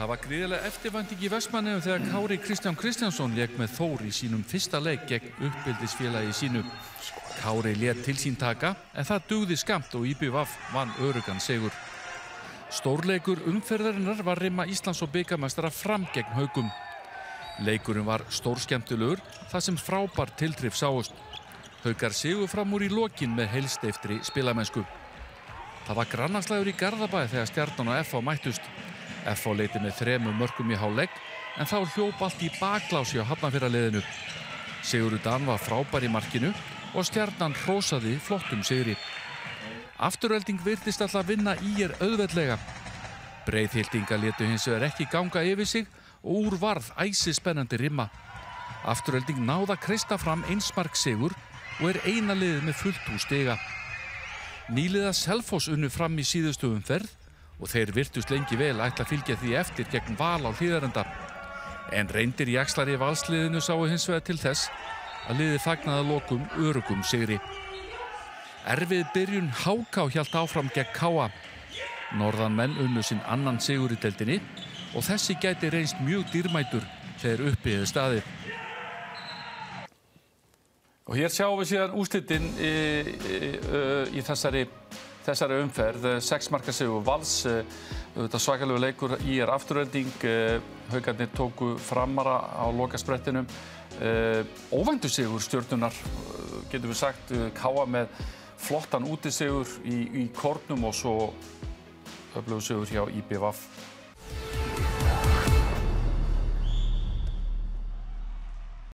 Það var gríðarlega eftirvænting í Vestmannaeyjum þegar Kári Kristján Kristjánsson lék með Þór í sínum fyrsta leik gegn uppeldisfélagi sínu. Kári lét til sín taka en það dugði skammt og IBVF vann öruggan sigur. Stórleikur umferðarinnar var rimma Íslands og bikarmeistara Fram gegn Haukum. Leikurinn var stórskemmtilegur þar sem frábær tilþrif sáust. Haukar sigu fram úr í lokin með heilsteyftri spilamennsku. Það var grannaslagur í Garðabæ þegar Stjarnan og FH mættust. FH leiti með 3 mörkum í hálfleik en þá hljóp allt í baklási á Hafnarfjarðarliðinu. Sigurður Dan var frábær í markinu og Stjarnan hrósaði flottum sigri. Afturölding virtist alltaf vinna ÍR auðveldlega. Breiðhyltingar létu hins vegar ekki ganga yfir sig og úr varð æsispennandi rimma. Afturölding náði að kreista fram einsmark sigur og eina liðið með fullt hús stiga. Nýliða Selfoss unnu Fram í síðustu umferð og þeir virtust lengi vel ætla að fylgja því eftir gegn Val á Hlíðarenda. En reyndir jaxlar í Valsliðinu sáu hins vegar til þess að liðið fagnaði að lokum örugum sigri. Erfið byrjun HK hélt áfram gegn KA. Norðanmenn unnu sinn annan sigur í deildinni og þessi gæti reynst mjög dýrmætur þegar uppi hefði staðið. Og hér sjáum við síðan úrslitin í þessari umferð. 6 marka sigur Vals, svakalegu leikur, ÍR Afturölding, Haukarnir tóku Framara á lokasprettinum. Óvæntur sigur Stjörnunnar, getum við sagt, KA með flottan útisigur í Kórnum og svo öflugur sigur hjá IBVF.